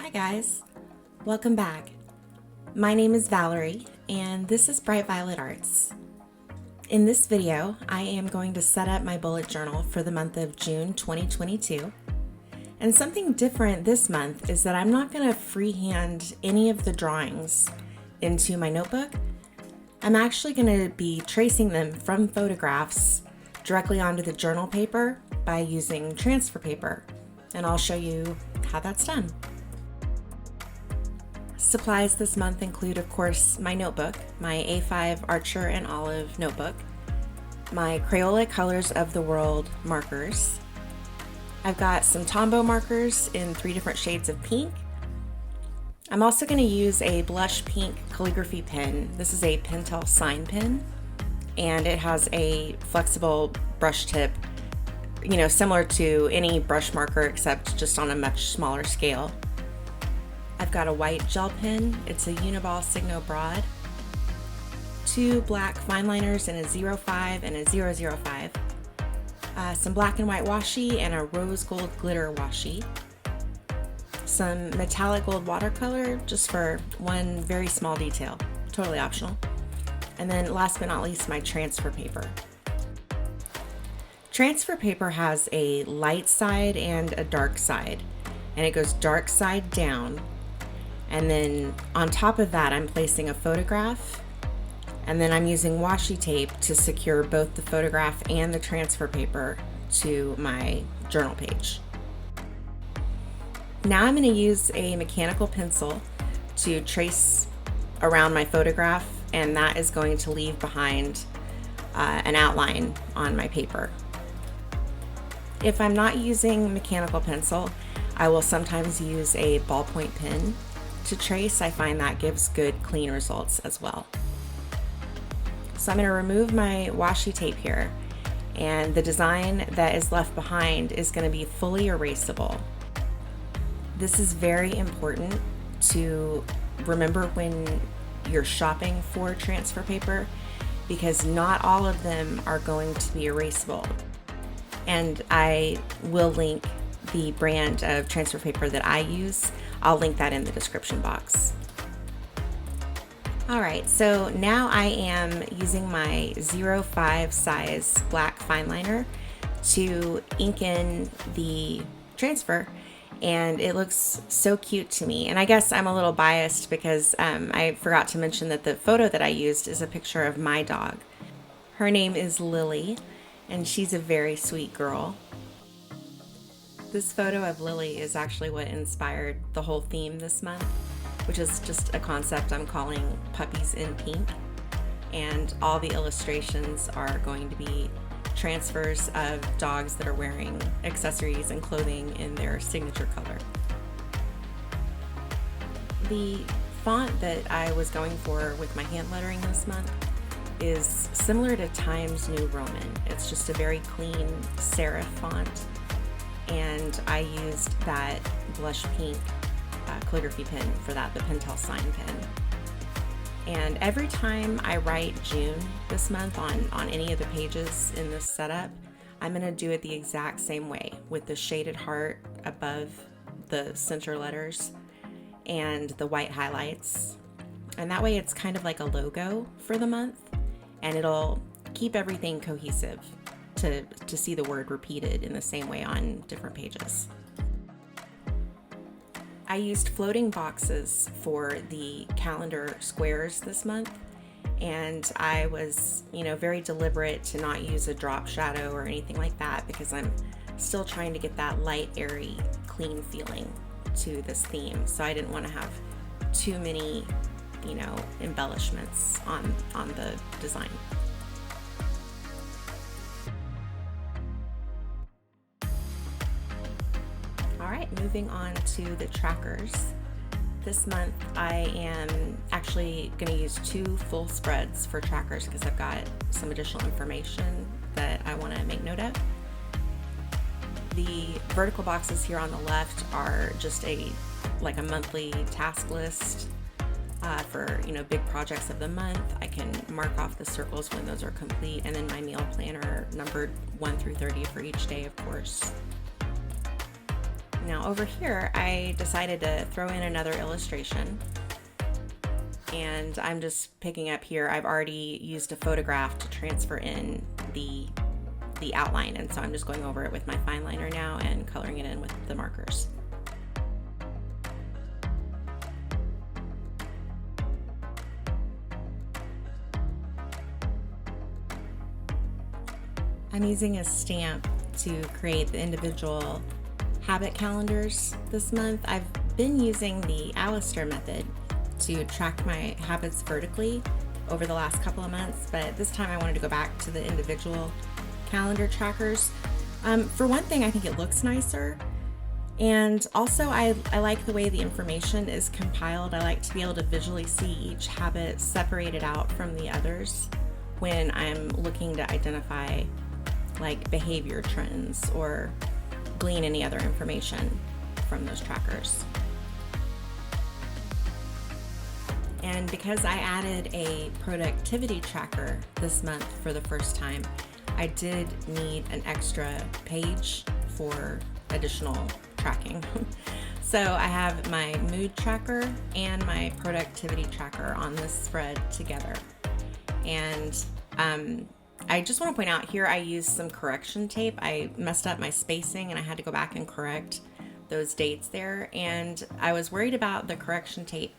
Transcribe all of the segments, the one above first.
Hi guys, welcome back. My name is Valerie and this is Bright Violet Arts. In this video, I am going to set up my bullet journal for the month of June 2022. And something different this month is that I'm not going to freehand any of the drawings into my notebook. I'm actually going to be tracing them from photographs directly onto the journal paper by using transfer paper, and I'll show you how that's done. Supplies this month include, of course, my notebook, my A5 Archer and Olive notebook, my Crayola Colors of the World markers. I've got some Tombow markers in 3 different shades of pink. I'm also going to use a blush pink calligraphy pen. This is a Pentel sign pen, and it has a flexible brush tip, similar to any brush marker except just on a much smaller scale. I've got a white gel pen. It's a Uniball Signo Broad, 2 black fine liners in a 05 and a 005, some black and white washi and a rose gold glitter washi, some metallic gold watercolor just for one very small detail, totally optional, and then last but not least, my transfer paper. Transfer paper has a light side and a dark side, and it goes dark side down. And then on top of that, I'm placing a photograph, and then I'm using washi tape to secure both the photograph and the transfer paper to my journal page. Now I'm going to use a mechanical pencil to trace around my photograph, and that is going to leave behind an outline on my paper. If I'm not using mechanical pencil, I will sometimes use a ballpoint pen to trace. I find that gives good, clean results as well. So I'm going to remove my washi tape here, and the design that is left behind is going to be fully erasable. This is very important to remember when you're shopping for transfer paper, because not all of them are going to be erasable. And I will link the brand of transfer paper that I use. I'll link that in the description box. All right, so now I am using my 05 size black fine liner to ink in the transfer, and it looks so cute to me. And I guess I'm a little biased because I forgot to mention that the photo that I used is a picture of my dog. Her name is Lily, and she's a very sweet girl. This photo of Lily is actually what inspired the whole theme this month, which is just a concept I'm calling Puppies in Pink. And all the illustrations are going to be transfers of dogs that are wearing accessories and clothing in their signature color. The font that I was going for with my hand lettering this month is similar to Times New Roman. It's just a very clean serif font, and I used that blush pink calligraphy pen for that, the Pentel sign pen. And every time I write June this month on any of the pages in this setup, I'm going to do it the exact same way, with the shaded heart above the center letters and the white highlights. And that way it's kind of like a logo for the month, and it'll keep everything cohesive to see the word repeated in the same way on different pages. I used floating boxes for the calendar squares this month, and I was, very deliberate to not use a drop shadow or anything like that, because I'm still trying to get that light, airy, clean feeling to this theme. So I didn't want to have too many, embellishments on the design. All right, moving on to the trackers. This month I am actually going to use 2 full spreads for trackers because I've got some additional information that I want to make note of. The vertical boxes here on the left are just a monthly task list for big projects of the month. I can mark off the circles when those are complete, and then my meal planner numbered 1 through 30 for each day, of course. Now over here, I decided to throw in another illustration, and I'm just picking up here. I've already used a photograph to transfer in the outline, and so I'm just going over it with my fine liner now and coloring it in with the markers. I'm using a stamp to create the individual habit calendars this month. I've been using the Alistair method to track my habits vertically over the last couple of months, but this time I wanted to go back to the individual calendar trackers. For one thing, I think it looks nicer, and also I like the way the information is compiled. I like to be able to visually see each habit separated out from the others when I'm looking to identify like behavior trends or glean any other information from those trackers. And because I added a productivity tracker this month for the first time, I did need an extra page for additional tracking. So I have my mood tracker and my productivity tracker on this spread together. And I just want to point out here I used some correction tape. I messed up my spacing and I had to go back and correct those dates there. And I was worried about the correction tape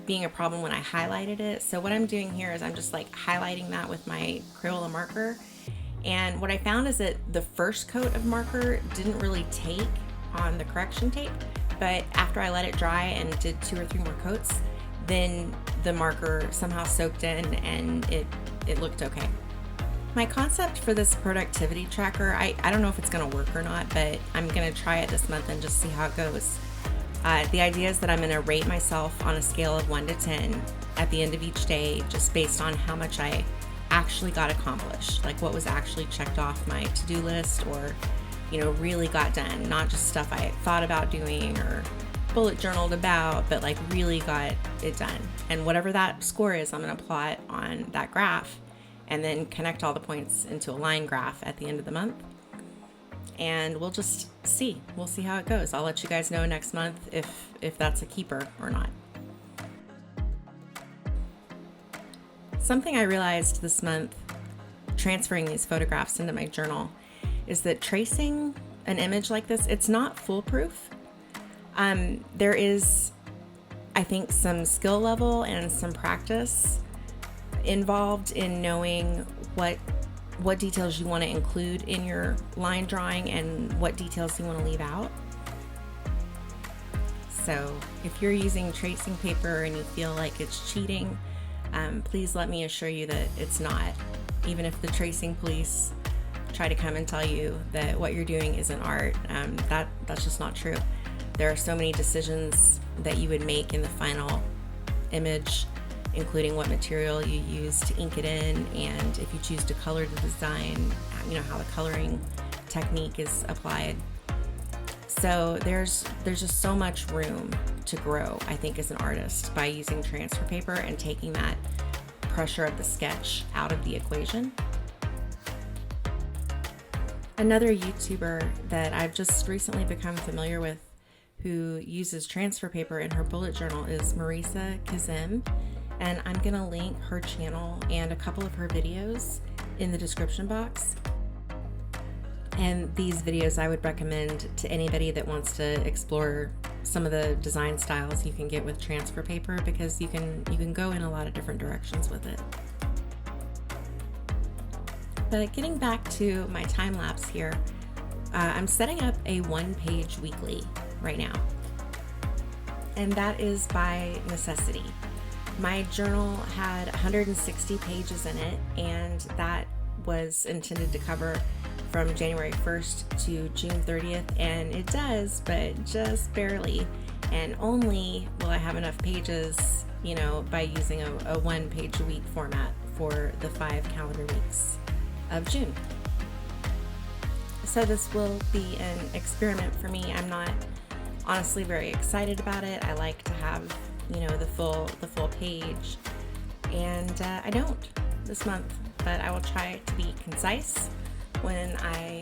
being a problem when I highlighted it. So what I'm doing here is I'm just like highlighting that with my Crayola marker. And what I found is that the first coat of marker didn't really take on the correction tape, but after I let it dry and did 2 or 3 more coats, then the marker somehow soaked in and it looked okay. My concept for this productivity tracker, I don't know if it's gonna work or not, but I'm gonna try it this month and just see how it goes. The idea is that I'm gonna rate myself on a scale of 1 to 10 at the end of each day, just based on how much I actually got accomplished, like what was actually checked off my to-do list or, really got done, not just stuff I thought about doing or bullet journaled about, but like really got it done. And whatever that score is, I'm gonna plot on that graph and then connect all the points into a line graph at the end of the month. And we'll just see. We'll see how it goes. I'll let you guys know next month if that's a keeper or not. Something I realized this month, transferring these photographs into my journal, is that tracing an image like this, it's not foolproof. There is, I think, some skill level and some practice involved in knowing what details you want to include in your line drawing and what details you want to leave out. So if you're using tracing paper and you feel like it's cheating, please let me assure you that it's not. Even if the tracing police try to come and tell you that what you're doing isn't art, that's just not true. There are so many decisions that you would make in the final image, including what material you use to ink it in, and if you choose to color the design, how the coloring technique is applied. So there's just so much room to grow, I think, as an artist by using transfer paper and taking that pressure of the sketch out of the equation. Another YouTuber that I've just recently become familiar with who uses transfer paper in her bullet journal is Marisa Kazim, and I'm gonna link her channel and a couple of her videos in the description box. And these videos I would recommend to anybody that wants to explore some of the design styles you can get with transfer paper, because you can go in a lot of different directions with it. But getting back to my time lapse here, I'm setting up a 1-page weekly right now, and that is by necessity. My journal had 160 pages in it, and that was intended to cover from January 1st to June 30th, and it does, but just barely. And only will I have enough pages, by using a 1-page a week format for the 5 calendar weeks of June. So this will be an experiment for me. I'm not honestly very excited about it. I like to have, the full page, and I don't this month, but I will try to be concise when I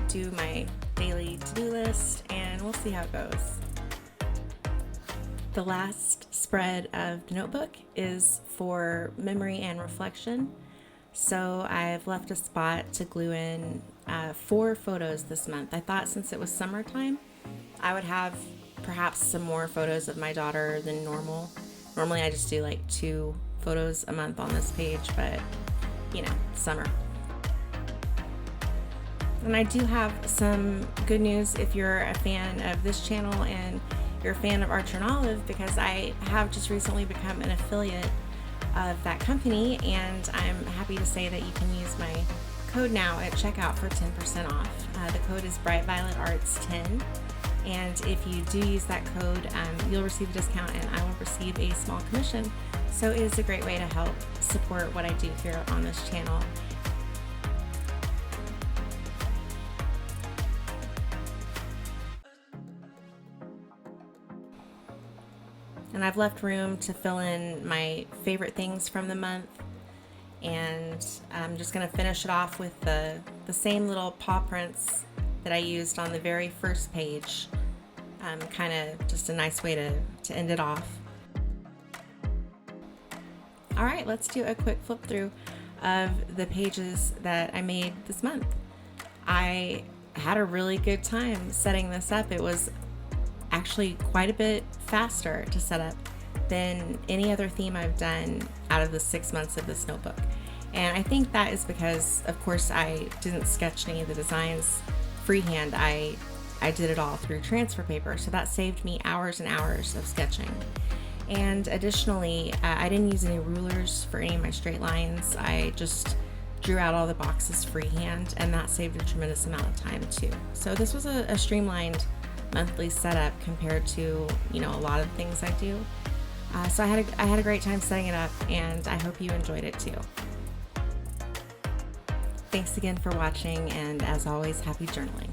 do my daily to-do list, and we'll see how it goes. The last spread of the notebook is for memory and reflection. So I've left a spot to glue in 4 photos this month. I thought since it was summertime, I would have perhaps some more photos of my daughter than normal. Normally I just do like 2 photos a month on this page, but you know, summer. And I do have some good news if you're a fan of this channel and you're a fan of Archer and Olive, because I have just recently become an affiliate of that company, and I'm happy to say that you can use my code now at checkout for 10% off. The code is BrightVioletArts10, and if you do use that code, you'll receive a discount and I will receive a small commission. So it is a great way to help support what I do here on this channel. And I've left room to fill in my favorite things from the month, and I'm just going to finish it off with the same little paw prints that I used on the very first page. Kind of just a nice way to end it off. Alright, let's do a quick flip through of the pages that I made this month. I had a really good time setting this up. It was actually quite a bit faster to set up than any other theme I've done out of the 6 months of this notebook. And I think that is because, of course, I didn't sketch any of the designs freehand. I did it all through transfer paper, so that saved me hours and hours of sketching. And additionally, I didn't use any rulers for any of my straight lines. I just drew out all the boxes freehand, and that saved a tremendous amount of time too. So this was a streamlined monthly setup compared to, you know, a lot of things I do. So I had a great time setting it up, and I hope you enjoyed it too. Thanks again for watching, and as always, happy journaling.